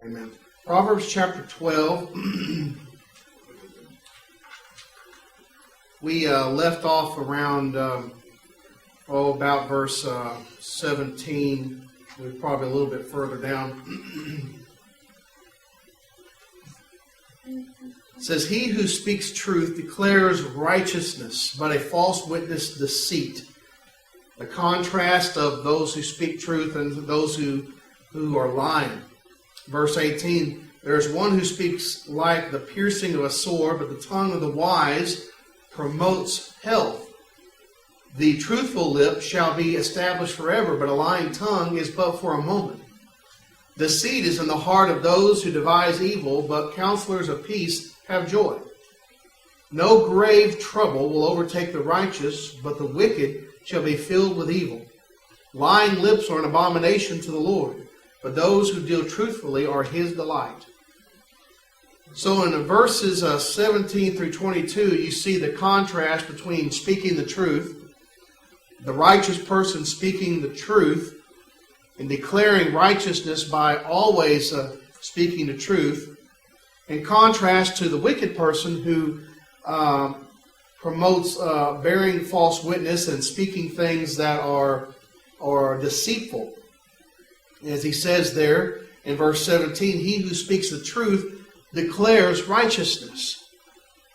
Amen. Proverbs chapter 12. We left off around, about verse 17. We're probably a little bit further down. It says, "He who speaks truth declares righteousness, but a false witness deceit." The contrast of those who speak truth and those who are lying. Verse 18, "There is one who speaks like the piercing of a sword, but the tongue of the wise promotes health. The truthful lip shall be established forever, but a lying tongue is but for a moment. Deceit is in the heart of those who devise evil, but counselors of peace have joy. No grave trouble will overtake the righteous, but the wicked shall be filled with evil. Lying lips are an abomination to the Lord, but those who deal truthfully are His delight." So in verses 17 through 22, you see the contrast between speaking the truth, the righteous person speaking the truth, and declaring righteousness by always speaking the truth, in contrast to the wicked person who promotes bearing false witness and speaking things that are deceitful. As he says there in verse 17, "He who speaks the truth declares righteousness."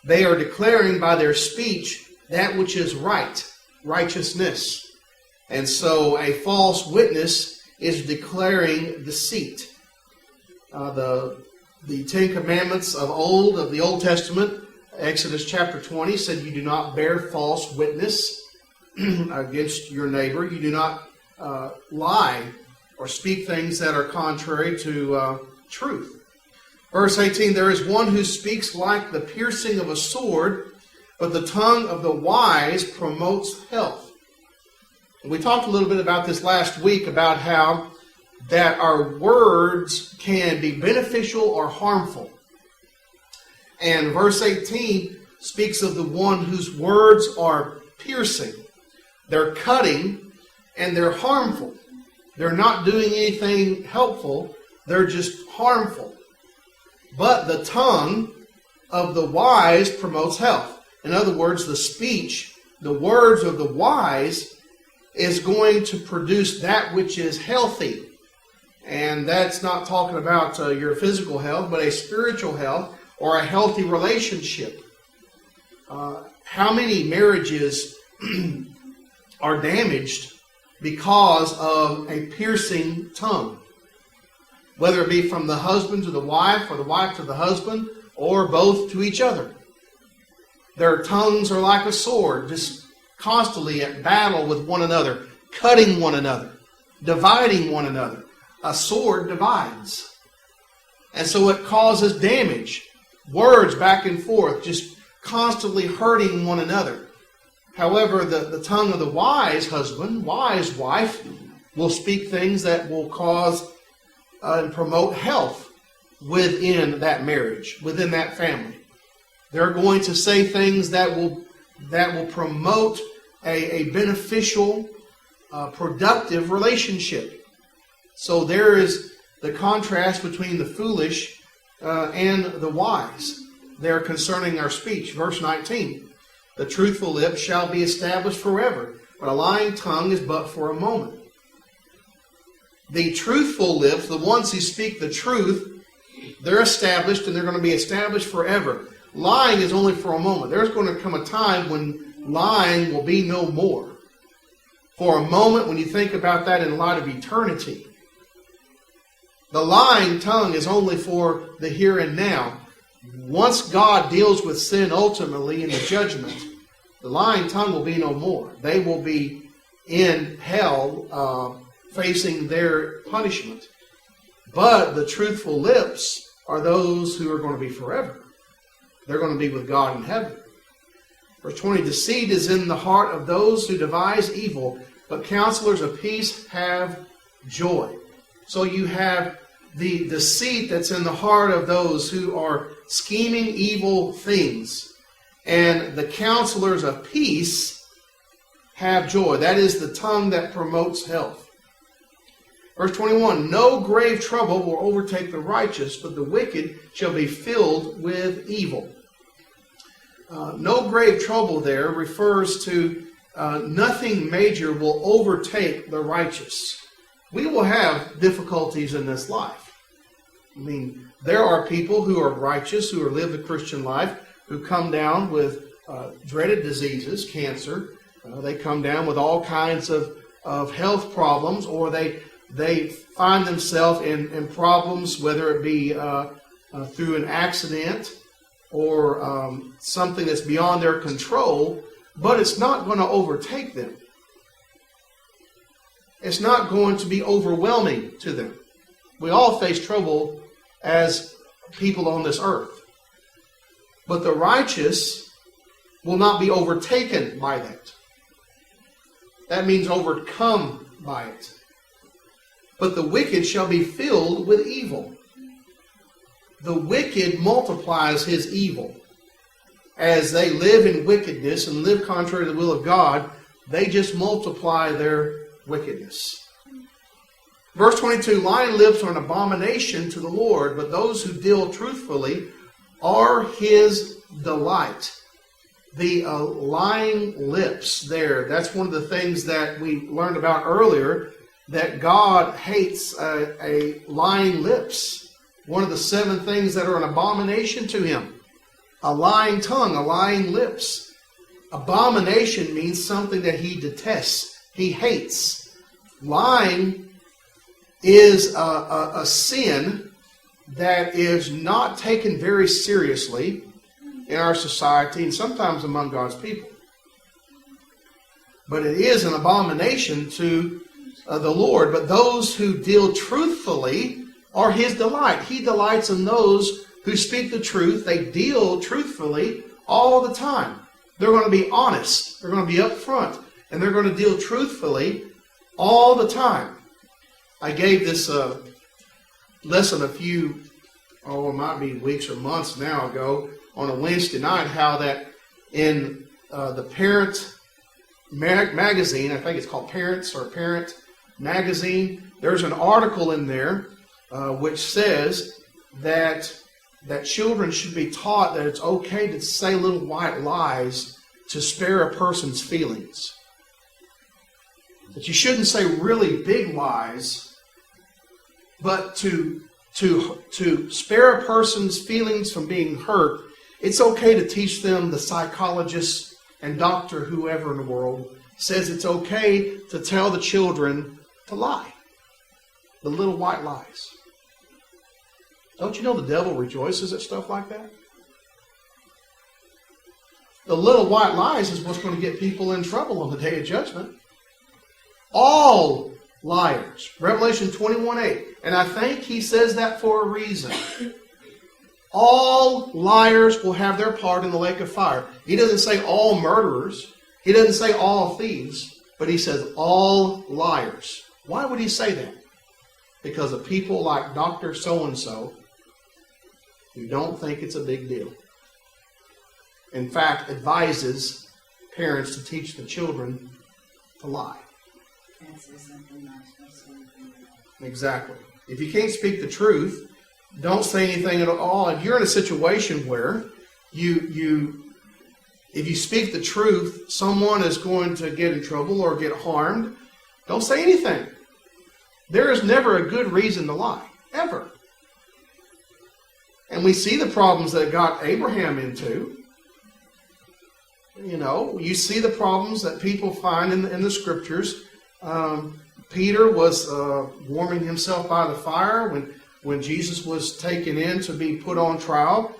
They are declaring by their speech that which is right, righteousness. And so a false witness is declaring deceit. The Ten Commandments of the Old Testament, Exodus chapter 20, said you do not bear false witness against your neighbor. You do not lie or speak things that are contrary to truth. Verse 18, "There is one who speaks like the piercing of a sword, but the tongue of the wise promotes health." We talked a little bit about this last week, about how that our words can be beneficial or harmful. And verse 18 speaks of the one whose words are piercing. They're cutting and they're harmful. They're not doing anything helpful. They're just harmful. But the tongue of the wise promotes health. In other words, the speech, the words of the wise is going to produce that which is healthy. And that's not talking about your physical health, but a spiritual health or a healthy relationship. How many marriages are damaged because of a piercing tongue? Whether it be from the husband to the wife, or the wife to the husband, or both to each other. Their tongues are like a sword, just constantly at battle with one another, cutting one another, dividing one another. A sword divides. And so it causes damage. Words back and forth, just constantly hurting one another. However, the tongue of the wise husband, wise wife, will speak things that will cause and promote health within that marriage, within that family. They're going to say things that will promote a beneficial, productive relationship. So there is the contrast between the foolish and the wise. They're concerning our speech. Verse 19, "The truthful lip shall be established forever, but a lying tongue is but for a moment." The truthful lips, the ones who speak the truth, they're established, and they're going to be established forever. Lying is only for a moment. There's going to come a time when lying will be no more. For a moment, when you think about that in light of eternity, the lying tongue is only for the here and now. Once God deals with sin ultimately in the judgment, the lying tongue will be no more. They will be in hell, facing their punishment. But the truthful lips are those who are going to be forever. They're going to be with God in heaven. Verse 20, "Deceit is in the heart of those who devise evil, but counselors of peace have joy." So you have the deceit that's in the heart of those who are scheming evil things. And the counselors of peace have joy. That is the tongue that promotes health. Verse 21, no grave trouble will overtake the righteous, but the wicked shall be filled with evil. No grave trouble there refers to nothing major will overtake the righteous. We will have difficulties in this life. I mean, there are people who are righteous, who have lived the Christian life, who come down with dreaded diseases, cancer. They come down with all kinds of health problems, or they find themselves in problems, whether it be through an accident or something that's beyond their control, but it's not going to overtake them. It's not going to be overwhelming to them. We all face trouble as people on this earth. But the righteous will not be overtaken by that. That means overcome by it. But the wicked shall be filled with evil. The wicked multiplies his evil. As they live in wickedness and live contrary to the will of God, they just multiply their wickedness. Verse 22, lying lips are an abomination to the Lord, but those who deal truthfully are his delight. The lying lips there, that's one of the things that we learned about earlier, that God hates a lying lips. One of the 7 things that are an abomination to him. A lying tongue, a lying lips. Abomination means something that he detests, he hates. Lying is a sin that is not taken very seriously in our society and sometimes among God's people. But it is an abomination to the Lord. But those who deal truthfully are his delight. He delights in those who speak the truth. They deal truthfully all the time. They're going to be honest. They're going to be upfront. And they're going to deal truthfully all the time. I gave this lesson it might be weeks or months now ago, on a Wednesday night, how that in the Parent magazine, I think it's called Parents or Parent magazine, there's an article in there which says that children should be taught that it's okay to say little white lies to spare a person's feelings. That you shouldn't say really big lies, but to spare a person's feelings from being hurt, it's okay to teach them. The psychologist and doctor, whoever in the world, says it's okay to tell the children to lie. The little white lies. Don't you know the devil rejoices at stuff like that? The little white lies is what's going to get people in trouble on the day of judgment. All liars. Revelation 21:8. And I think he says that for a reason. All liars will have their part in the lake of fire. He doesn't say all murderers. He doesn't say all thieves. But he says all liars. Why would he say that? Because of people like Dr. So-and-so who don't think it's a big deal. In fact, advises parents to teach the children to lie. Exactly. If you can't speak the truth, don't say anything at all. If you're in a situation where if you speak the truth, someone is going to get in trouble or get harmed, don't say anything. There is never a good reason to lie, ever. And we see the problems that got Abraham into. You know, you see the problems that people find in the scriptures. Peter was warming himself by the fire when Jesus was taken in to be put on trial.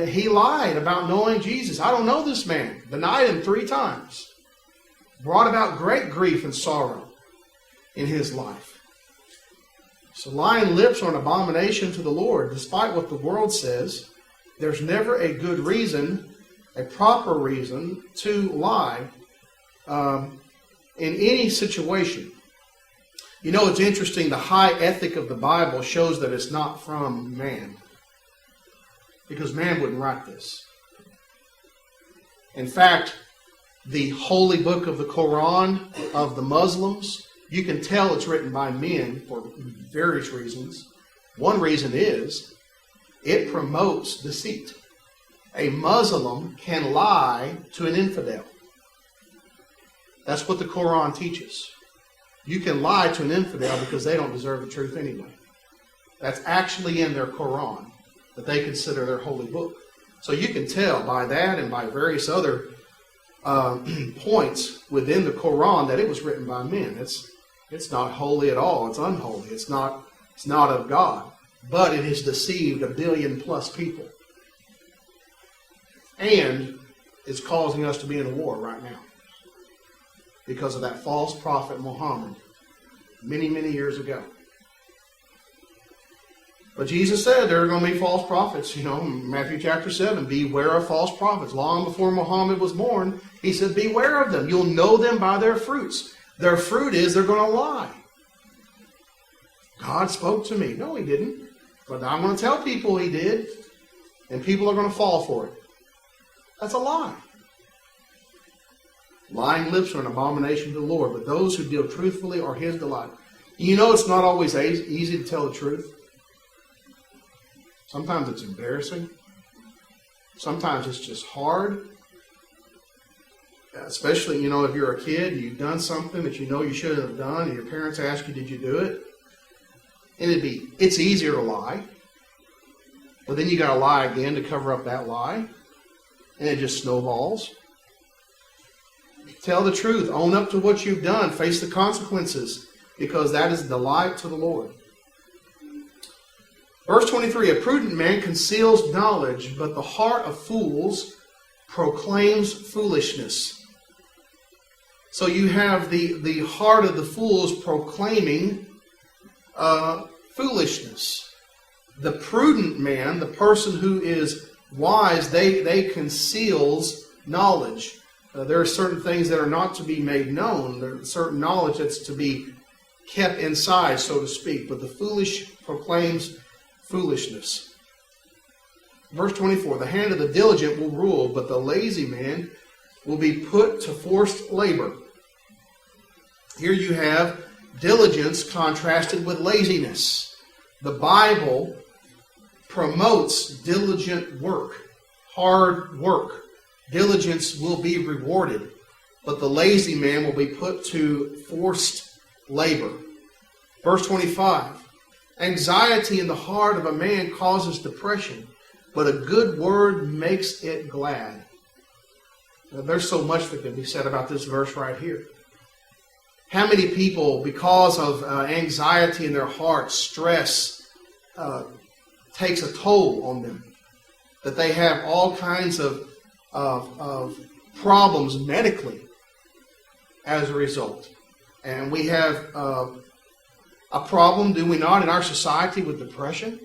He lied about knowing Jesus. I don't know this man. Denied him 3 times. Brought about great grief and sorrow in his life. So lying lips are an abomination to the Lord. Despite what the world says, there's never a good reason, a proper reason to lie in any situation. You know, it's interesting, the high ethic of the Bible shows that it's not from man. Because man wouldn't write this. In fact, the holy book of the Quran of the Muslims You can tell it's written by men for various reasons. One reason is it promotes deceit. A Muslim can lie to an infidel. That's what the Quran teaches. You can lie to an infidel because they don't deserve the truth anyway. That's actually in their Quran that they consider their holy book. So you can tell by that and by various other points within the Quran that it was written by men. It's not holy at all. It's unholy. It's not of God. But it has deceived 1 billion plus people. And it's causing us to be in a war right now because of that false prophet Muhammad many, many years ago. But Jesus said there are going to be false prophets. Matthew chapter 7, beware of false prophets. Long before Muhammad was born, he said, beware of them. You'll know them by their fruits. Their fruit is they're going to lie. God spoke to me. No, he didn't. But I'm going to tell people he did. And people are going to fall for it. That's a lie. Lying lips are an abomination to the Lord, but those who deal truthfully are his delight. It's not always easy to tell the truth. Sometimes it's embarrassing. Sometimes it's just hard. Especially, if you're a kid, you've done something that you shouldn't have done, and your parents ask you, did you do it? And it's easier to lie. But then you got to lie again to cover up that lie. And it just snowballs. Tell the truth. Own up to what you've done. Face the consequences. Because that is delight to the Lord. Verse 23, a prudent man conceals knowledge, but the heart of fools proclaims foolishness. So you have the heart of the fools proclaiming foolishness. The prudent man, the person who is wise, they conceals knowledge. There are certain things that are not to be made known. There are certain knowledge that's to be kept inside, so to speak. But the foolish proclaims foolishness. Verse 24, the hand of the diligent will rule, but the lazy man will be put to forced labor. Here you have diligence contrasted with laziness. The Bible promotes diligent work, hard work. Diligence will be rewarded, but the lazy man will be put to forced labor. Verse 25, anxiety in the heart of a man causes depression, but a good word makes it glad. Now, there's so much that can be said about this verse right here. How many people, because of anxiety in their heart, stress, takes a toll on them? That they have all kinds of problems medically as a result. And we have a problem, do we not, in our society with depression?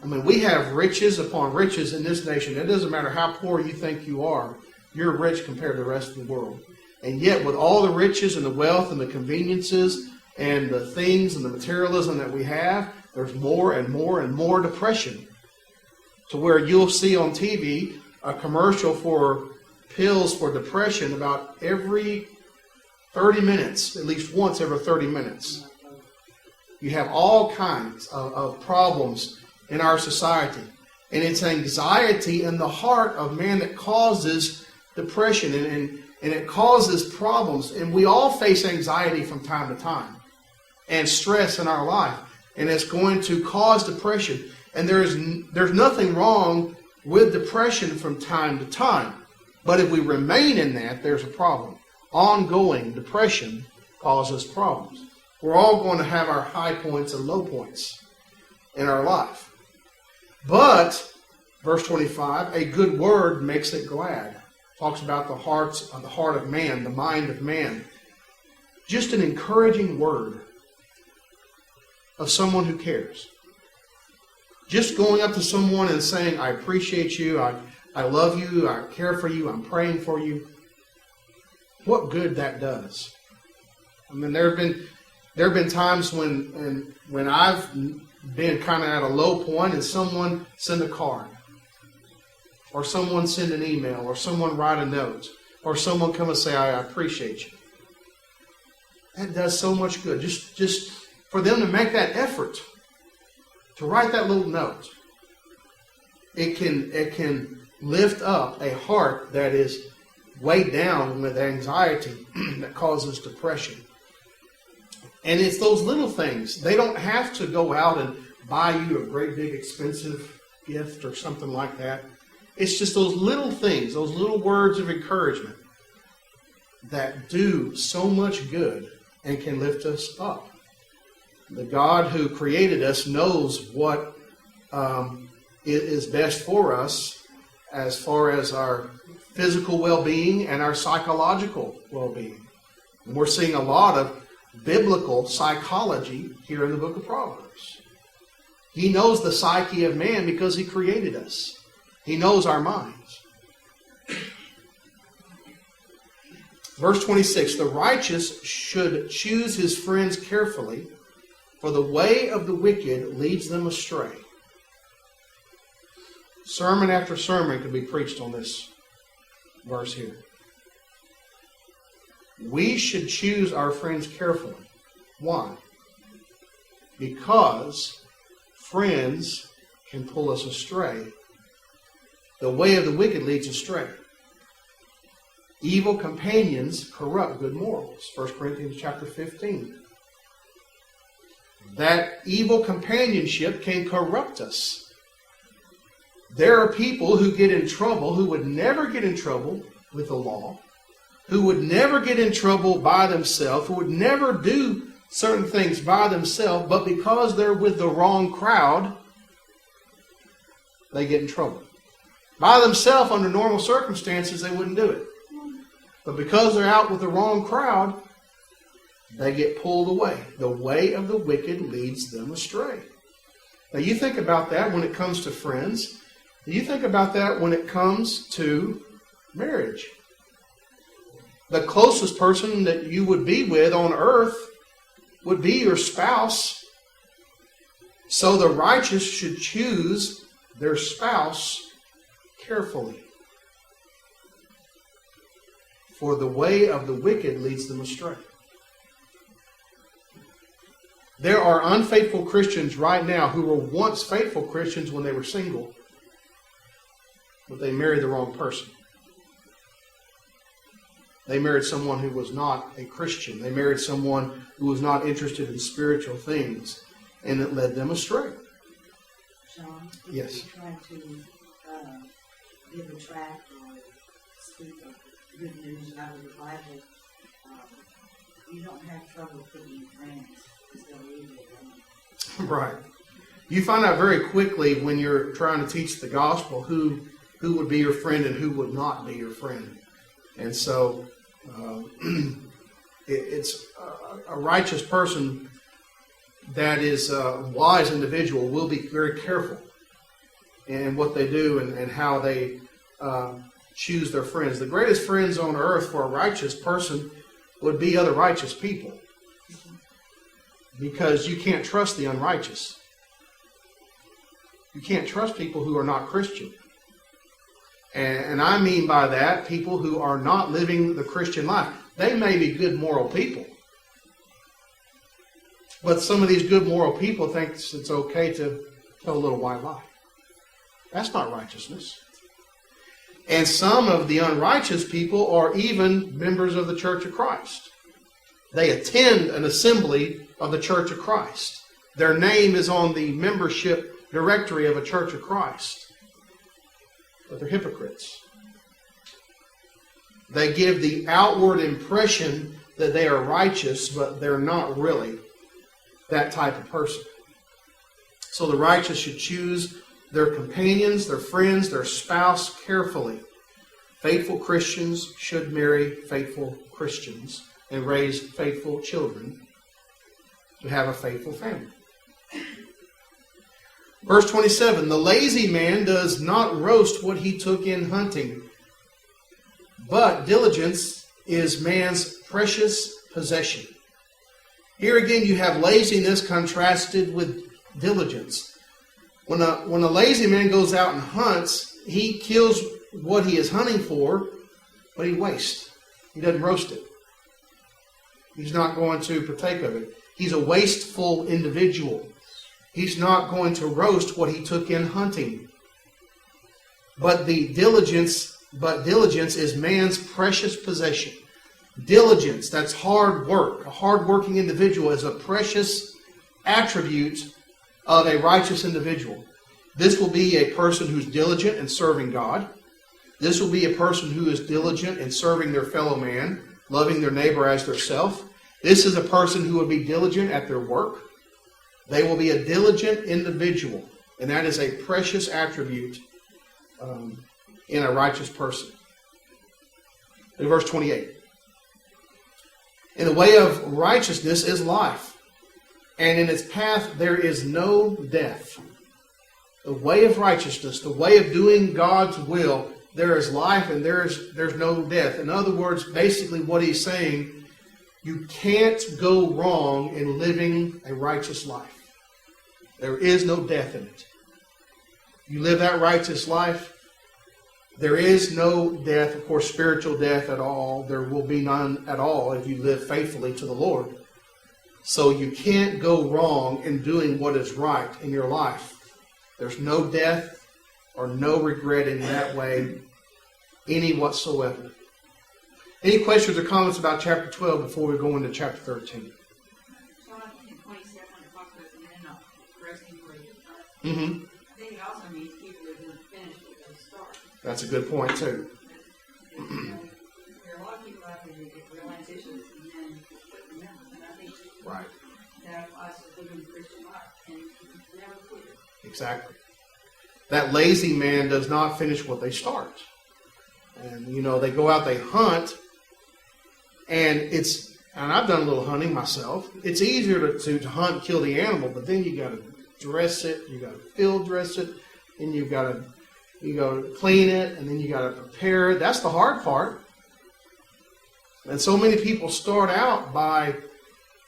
I mean, we have riches upon riches in this nation. It doesn't matter how poor you think you are. You're rich compared to the rest of the world. And yet, with all the riches and the wealth and the conveniences and the things and the materialism that we have, there's more and more and more depression. To where you'll see on TV a commercial for pills for depression about every 30 minutes, at least once every 30 minutes. You have all kinds of problems in our society. And it's anxiety in the heart of man that causes depression and it causes problems. And we all face anxiety from time to time and stress in our life. And it's going to cause depression. And there's nothing wrong with depression from time to time. But if we remain in that, there's a problem. Ongoing depression causes problems. We're all going to have our high points and low points in our life. But, verse 25, a good word makes it glad. Talks about the heart of man, the mind of man. Just an encouraging word of someone who cares. Just going up to someone and saying, I appreciate you, I love you, I care for you, I'm praying for you. What good that does. I mean, there have been times when I've been kind of at a low point and someone send a card, or someone send an email, or someone write a note, or someone come and say, I appreciate you. That does so much good. Just for them to make that effort to write that little note, it can lift up a heart that is weighed down with anxiety that causes depression. And it's those little things. They don't have to go out and buy you a great big expensive gift or something like that. It's just those little things, those little words of encouragement that do so much good and can lift us up. The God who created us knows what is best for us as far as our physical well-being and our psychological well-being. And we're seeing a lot of biblical psychology here in the book of Proverbs. He knows the psyche of man because He created us. He knows our minds. Verse 26, the righteous should choose his friends carefully, for the way of the wicked leads them astray. Sermon after sermon could be preached on this verse here. We should choose our friends carefully. Why? Because friends can pull us astray. The way of the wicked leads astray. Evil companions corrupt good morals. 1 Corinthians chapter 15. That evil companionship can corrupt us. There are people who get in trouble who would never get in trouble with the law, who would never get in trouble by themselves, who would never do certain things by themselves, but because they're with the wrong crowd, they get in trouble. By themselves, under normal circumstances, they wouldn't do it. But because they're out with the wrong crowd, they get pulled away. The way of the wicked leads them astray. Now you think about that when it comes to friends. You think about that when it comes to marriage. The closest person that you would be with on earth would be your spouse. So the righteous should choose their spouse carefully. For the way of the wicked leads them astray. There are unfaithful Christians right now who were once faithful Christians when they were single, but they married the wrong person. They married someone who was not a Christian. They married someone who was not interested in spiritual things, and it led them astray. Shawn, yes. If you try to give a tract or speak of good news out of the Bible, you don't have trouble picking friends. Right. You find out very quickly when you're trying to teach the gospel who would be your friend and who would not be your friend. And so it's a righteous person that is a wise individual will be very careful in what they do and how they choose their friends. The greatest friends on earth for a righteous person would be other righteous people. Because you can't trust the unrighteous. You can't trust people who are not Christian. And I mean by that, people who are not living the Christian life. They may be good moral people. But some of these good moral people think it's okay to tell a little white lie. That's not righteousness. And some of the unrighteous people are even members of the Church of Christ. They attend an assembly of the Church of Christ. Their name is on the membership directory of a Church of Christ. But they're hypocrites. They give the outward impression that they are righteous, but they're not really that type of person. So the righteous should choose their companions, their friends, their spouse carefully. Faithful Christians should marry faithful Christians and raise faithful children to have a faithful family. Verse 27, the lazy man does not roast what he took in hunting, but diligence is man's precious possession. Here again you have laziness contrasted with diligence. When a lazy man goes out and hunts, he kills what he is hunting for, but he wastes. He doesn't roast it. He's not going to partake of it. He's a wasteful individual. He's not going to roast what he took in hunting. But diligence is man's precious possession. Diligence, that's hard work. A hard-working individual is a precious attribute of a righteous individual. This will be a person who's diligent in serving God. This will be a person who is diligent in serving their fellow man, loving their neighbor as their self. This is a person who will be diligent at their work. They will be a diligent individual, and that is a precious attribute in a righteous person. In verse 28. In the way of righteousness is life, and in its path there is no death. The way of righteousness, the way of doing God's will, there is life and there's no death. In other words, basically what he's saying, you can't go wrong in living a righteous life. There is no death in it. You live that righteous life, there is no death, of course, spiritual death at all. There will be none at all if you live faithfully to the Lord. So you can't go wrong in doing what is right in your life. There's no death or no regret in that way, any whatsoever. Any questions or comments about chapter 12 before we go into chapter 13? So I think in 27 it talks about the man not resting where he started. Mm-hmm. I think it also means people who didn't finish what they started. That's a good point, too. There are a lot of people out there who get real ambitious and then quit the middle. And I think Right. that applies to living the Christian life and never quit. Exactly. That lazy man does not finish what they start. And, they go out, they hunt, and I've done a little hunting myself. It's easier to hunt, kill the animal, but then you got to dress it, you got to field dress it, and you got to clean it, and then you got to prepare it. That's the hard part. And so many people start out by,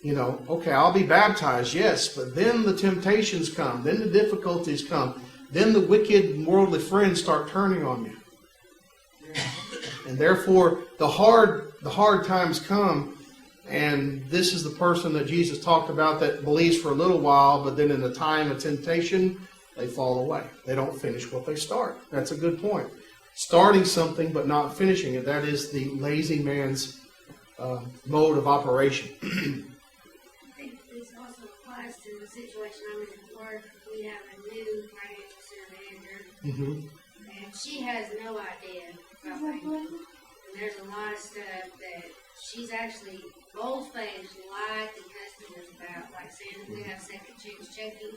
okay, I'll be baptized, yes, but then the temptations come, then the difficulties come, then the wicked worldly friends start turning on you. And therefore, the hard times come, and this is the person that Jesus talked about that believes for a little while, but then in the time of temptation, they fall away. They don't finish what they start. That's a good point. Starting something but not finishing it, that is the lazy man's mode of operation. I think this also applies to the situation I'm in at work. We have a new financial center manager, Mm-hmm. and she has no idea about banking. And there's a lot of stuff that she's actually bold-faced lied to customers about, like saying that we have second chance checking.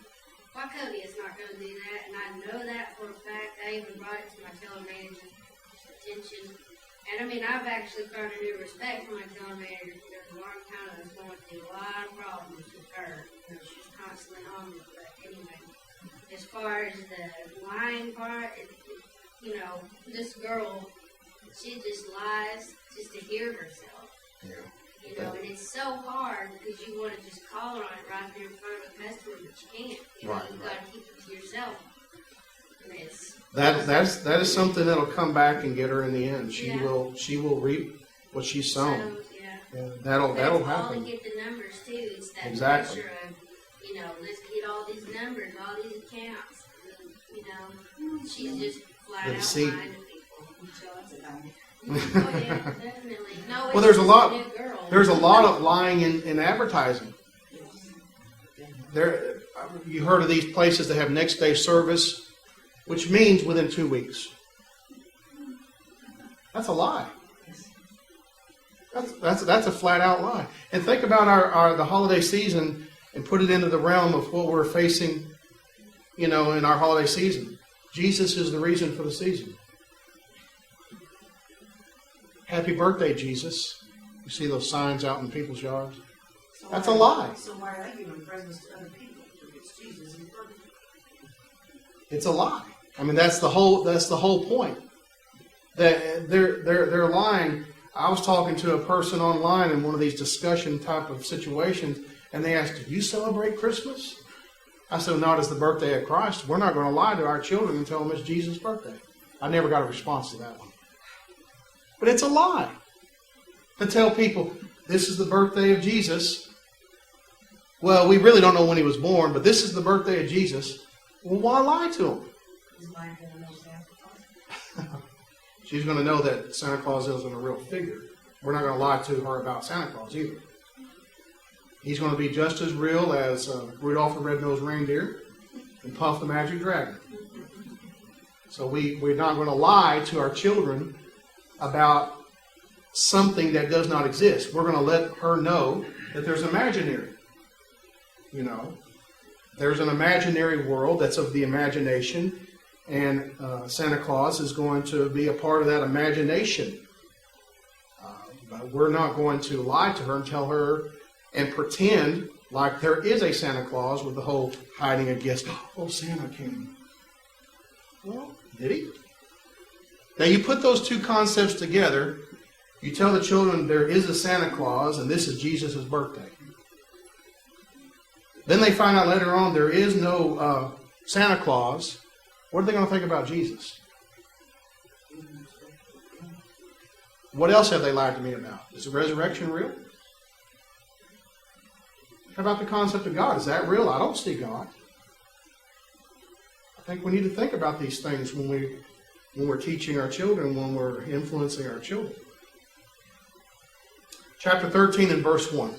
Why Cody is not going to do that, and I know that for a fact. I even brought it to my teller manager's attention. And I mean, I've actually found a new respect for my teller manager because a long time I was going through a lot of problems with her. She's constantly on me. But anyway, as far as the lying part, this girl, she just lies just to hear herself. Yeah. And it's so hard because you want to just call her on it right there in front of a customer, but you can't. You've got to keep it to yourself. And That is something that'll come back and get her in the end. She will reap what she's sown. That'll happen. All to get the numbers too. It's that Exactly. pressure of, let's get all these numbers, all these accounts. And, she's just flat The out deceit. lying to people. So that's about it. Oh yeah, definitely. No, it's Well, there's a just lot. new girl. There's a lot of lying in advertising. You heard of these places that have next day service, which means within 2 weeks. That's a lie. That's a flat out lie. And think about the holiday season and put it into the realm of what we're facing, in our holiday season. Jesus is the reason for the season. Happy birthday, Jesus. You see those signs out in people's yards? That's a lie. So why are they giving presents to other people if it's Jesus' birthday? It's a lie. I mean, that's the whole point. That they're lying. I was talking to a person online in one of these discussion type of situations, and they asked, "Do you celebrate Christmas?" I said, "Not as the birthday of Christ. We're not going to lie to our children and tell them it's Jesus' birthday." I never got a response to that one. But it's a lie to tell people this is the birthday of Jesus. Well, we really don't know when he was born, but this is the birthday of Jesus. Well, why lie to him? Is mine going to know Santa Claus? She's going to know that Santa Claus isn't a real figure. We're not going to lie to her about Santa Claus either. He's going to be just as real as Rudolph the Red-Nosed Reindeer and Puff the Magic Dragon. So we're not going to lie to our children about something that does not exist. We're going to let her know that there's imaginary. You know, there's an imaginary world that's of the imagination, and Santa Claus is going to be a part of that imagination. But we're not going to lie to her and tell her and pretend like there is a Santa Claus with the whole hiding a gift. Oh, Santa came. Well, did he? Now you put those two concepts together. You tell the children there is a Santa Claus and this is Jesus' birthday. Then they find out later on there is no Santa Claus. What are they going to think about Jesus? What else have they lied to me about? Is the resurrection real? How about the concept of God? Is that real? I don't see God. I think we need to think about these things when we're teaching our children, when we're influencing our children. Chapter 13 and verse 1.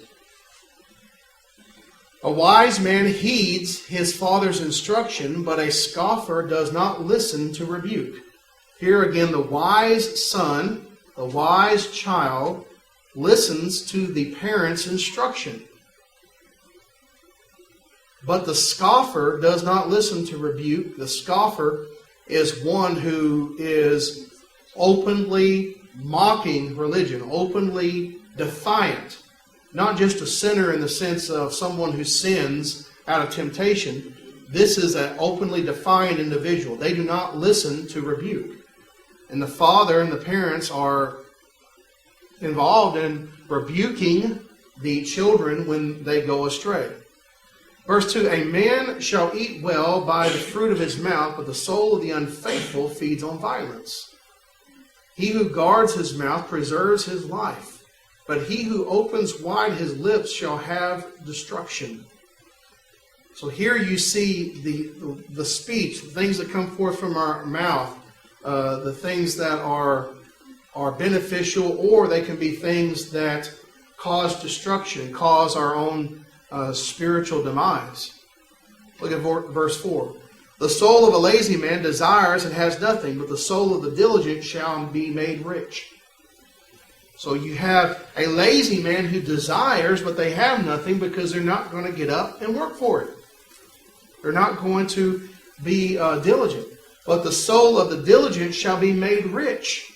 A wise man heeds his father's instruction, but a scoffer does not listen to rebuke. Here again, the wise son, the wise child, listens to the parent's instruction. But the scoffer does not listen to rebuke. The scoffer is one who is openly mocking religion, openly defiant. Not just a sinner in the sense of someone who sins out of temptation. This is an openly defiant individual. They do not listen to rebuke. And the father and the parents are involved in rebuking the children when they go astray. Verse 2, a man shall eat well by the fruit of his mouth, but the soul of the unfaithful feeds on violence. He who guards his mouth preserves his life, but he who opens wide his lips shall have destruction. So here you see the speech, the things that come forth from our mouth, the things that are beneficial, or they can be things that cause destruction, cause our own spiritual demise. Look at verse 4. The soul of a lazy man desires and has nothing, but the soul of the diligent shall be made rich. So you have a lazy man who desires, but they have nothing because they're not going to get up and work for it. They're not going to be diligent. But the soul of the diligent shall be made rich.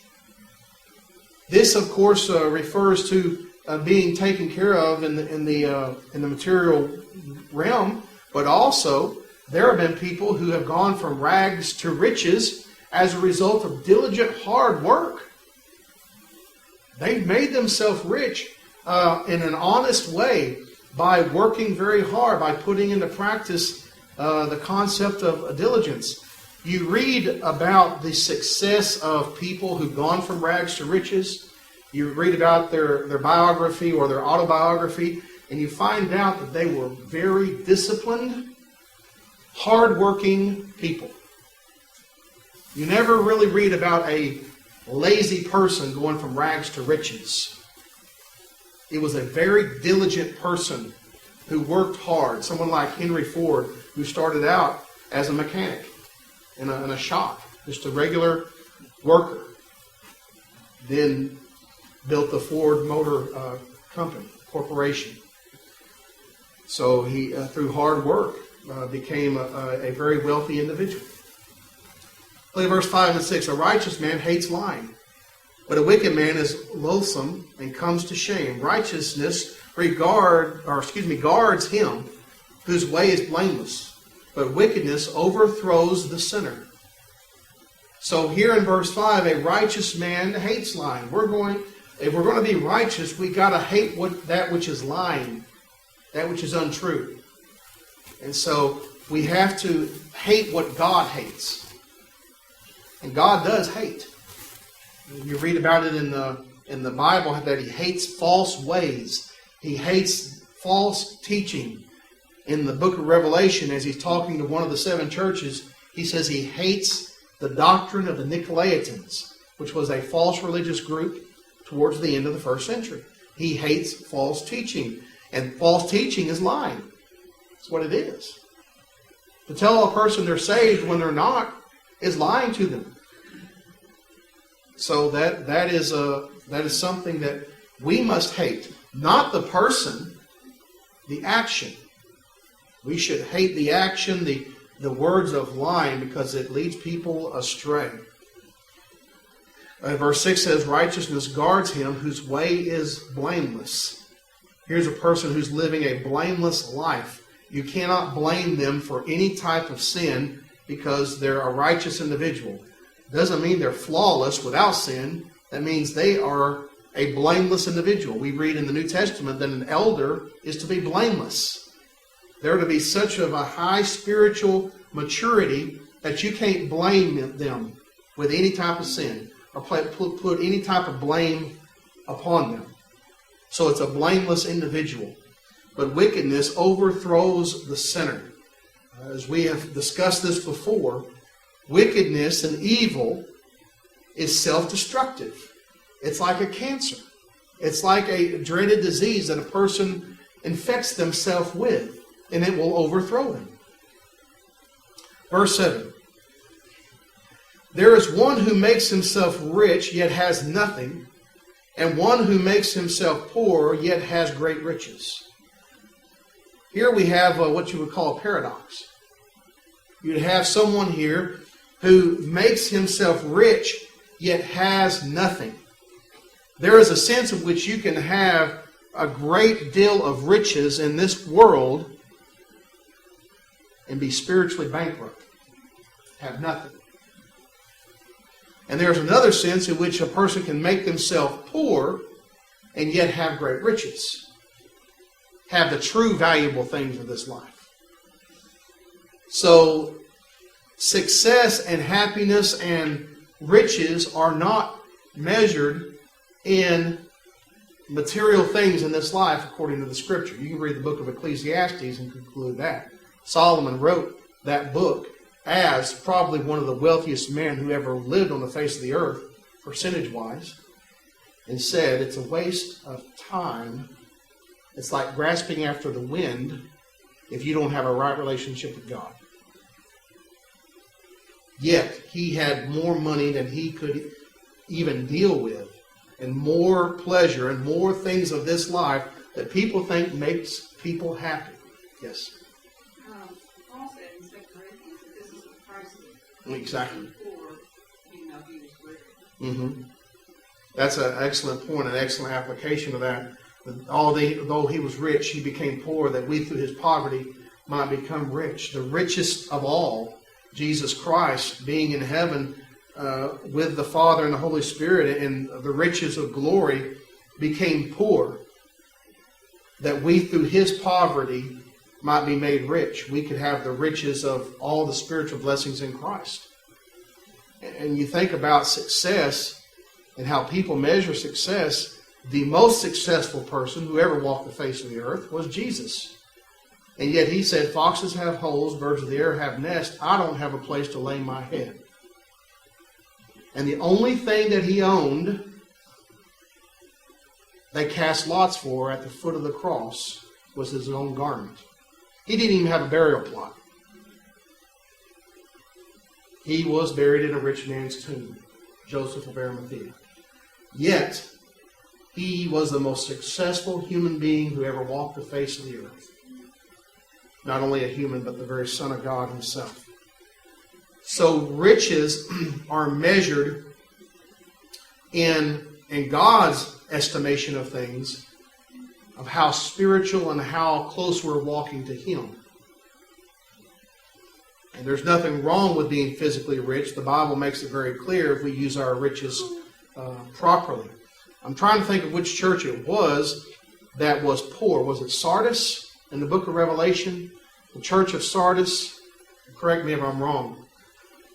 This, of course, refers to being taken care of in the material realm, but also there have been people who have gone from rags to riches as a result of diligent hard work. They've made themselves rich in an honest way by working very hard, by putting into practice the concept of diligence. You read about the success of people who've gone from rags to riches. You read about their biography or their autobiography, and you find out that they were very disciplined, hard-working people. You never really read about a lazy person going from rags to riches. It was a very diligent person who worked hard. Someone like Henry Ford, who started out as a mechanic in a shop, just a regular worker. Then built the Ford Motor Company, corporation. So he, through hard work, became a very wealthy individual. Look at verse 5 and 6. A righteous man hates lying, but a wicked man is loathsome and comes to shame. Righteousness guards him whose way is blameless, but wickedness overthrows the sinner. So here in verse 5, a righteous man hates lying. If we're going to be righteous, we got to hate that which is lying, that which is untrue. And so we have to hate what God hates. And God does hate. You read about it in in the Bible that he hates false ways. He hates false teaching. In the book of Revelation, as he's talking to one of the 7 churches, he says he hates the doctrine of the Nicolaitans, which was a false religious group towards the end of the first century. He hates false teaching. And false teaching is lying. That's what it is. To tell a person they're saved when they're not is lying to them. So that is something that we must hate. Not the person, the action. We should hate the action, the words of lying, because it leads people astray. Verse 6 says, righteousness guards him whose way is blameless. Here's a person who's living a blameless life. You cannot blame them for any type of sin because they're a righteous individual. Doesn't mean they're flawless without sin. That means they are a blameless individual. We read in the New Testament that an elder is to be blameless. They're to be such of a high spiritual maturity that you can't blame them with any type of sin or put any type of blame upon them. So it's a blameless individual. But wickedness overthrows the sinner. As we have discussed this before, wickedness and evil is self-destructive. It's like a cancer. It's like a dreaded disease that a person infects themselves with, and it will overthrow them. Verse 7. There is one who makes himself rich, yet has nothing, and one who makes himself poor, yet has great riches. Here we have what you would call a paradox. You'd have someone here who makes himself rich, yet has nothing. There is a sense in which you can have a great deal of riches in this world and be spiritually bankrupt. Have nothing. And there's another sense in which a person can make themselves poor and yet have great riches. Have the true valuable things of this life. So, success and happiness and riches are not measured in material things in this life according to the Scripture. You can read the book of Ecclesiastes and conclude that. Solomon wrote that book as probably one of the wealthiest men who ever lived on the face of the earth, percentage-wise, and said it's a waste of time. It's like grasping after the wind if you don't have a right relationship with God. Yet, he had more money than he could even deal with, and more pleasure and more things of this life that people think makes people happy. Yes? Paul said in 2 Corinthians that this is the price of Exactly. poor, even though he was rich. Mm-hmm. That's an excellent point, an excellent application of that. Though he was rich, he became poor, that we through his poverty might become rich. The richest of all, Jesus Christ, being in heaven with the Father and the Holy Spirit and the riches of glory, became poor, that we through his poverty might be made rich. We could have the riches of all the spiritual blessings in Christ. And you think about success and how people measure success. The most successful person who ever walked the face of the earth was Jesus. And yet he said, foxes have holes, birds of the air have nests. I don't have a place to lay my head. And the only thing that he owned, they cast lots for at the foot of the cross, was his own garment. He didn't even have a burial plot. He was buried in a rich man's tomb, Joseph of Arimathea. Yet, he was the most successful human being who ever walked the face of the earth. Not only a human, but the very Son of God himself. So riches are measured in God's estimation of things, of how spiritual and how close we're walking to him. And there's nothing wrong with being physically rich. The Bible makes it very clear if we use our riches properly. I'm trying to think of which church it was that was poor. Was it Sardis in the book of Revelation? The church of Sardis, correct me if I'm wrong,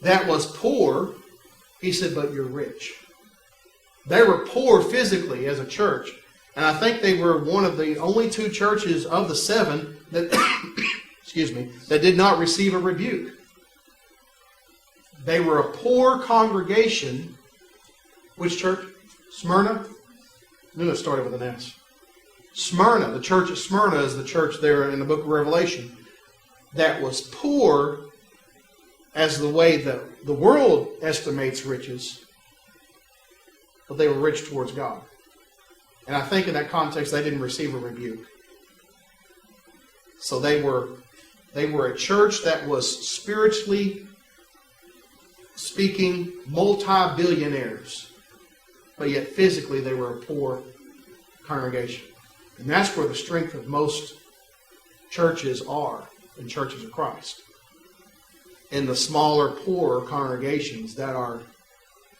that was poor. He said, but you're rich. They were poor physically as a church. And I think they were one of the only 2 churches of the 7 that, excuse me, that did not receive a rebuke. They were a poor congregation. Which church? Smyrna? I knew it started with an S. Smyrna. The church at Smyrna is the church there in the book of Revelation that was poor as the way the world estimates riches, but they were rich towards God. And I think in that context they didn't receive a rebuke. So they were a church that was spiritually speaking multi-billionaires, but yet physically they were a poor congregation. And that's where the strength of most churches are in churches of Christ. In the smaller, poorer congregations that are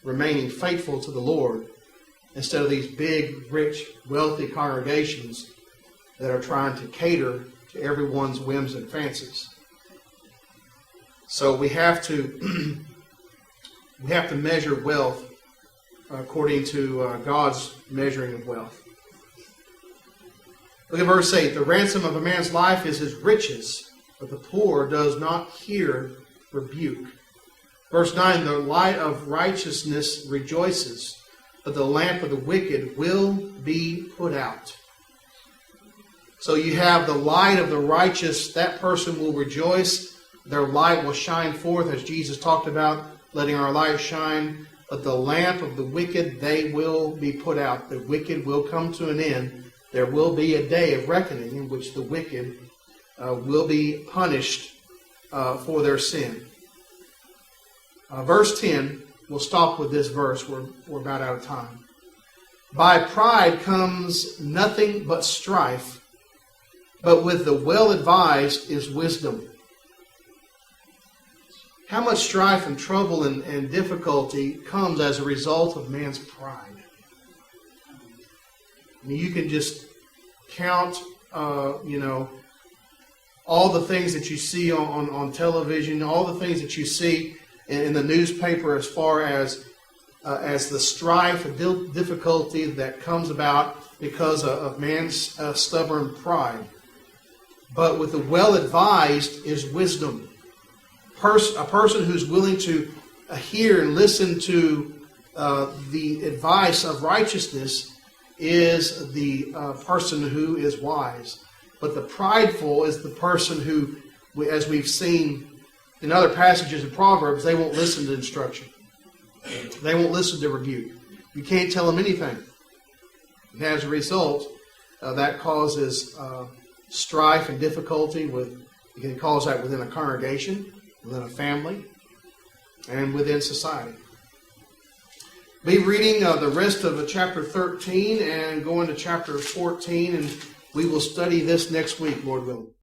remaining faithful to the Lord instead of these big, rich, wealthy congregations that are trying to cater to everyone's whims and fancies. So we have to measure wealth according to God's measuring of wealth. Look at verse 8. The ransom of a man's life is his riches, but the poor does not hear rebuke. Verse 9. The light of righteousness rejoices, but the lamp of the wicked will be put out. So you have the light of the righteous. That person will rejoice. Their light will shine forth, as Jesus talked about, letting our light shine. But the lamp of the wicked, they will be put out. The wicked will come to an end. There will be a day of reckoning in which the wicked will be punished for their sin. Verse 10, we'll stop with this verse. We're about out of time. By pride comes nothing but strife, but with the well-advised is wisdom. How much strife and trouble and difficulty comes as a result of man's pride? I mean, you can just count, all the things that you see on television, all the things that you see in the newspaper as far as the strife and difficulty that comes about because of man's stubborn pride. But with the well-advised is wisdom. A person who's willing to hear and listen to the advice of righteousness is the person who is wise. But the prideful is the person who, as we've seen in other passages of Proverbs, they won't listen to instruction. They won't listen to rebuke. You can't tell them anything. And as a result, that causes strife and difficulty. You can cause that within a congregation, within a family, and within society. Be reading the rest of chapter 13 and going to chapter 14, and we will study this next week, Lord willing.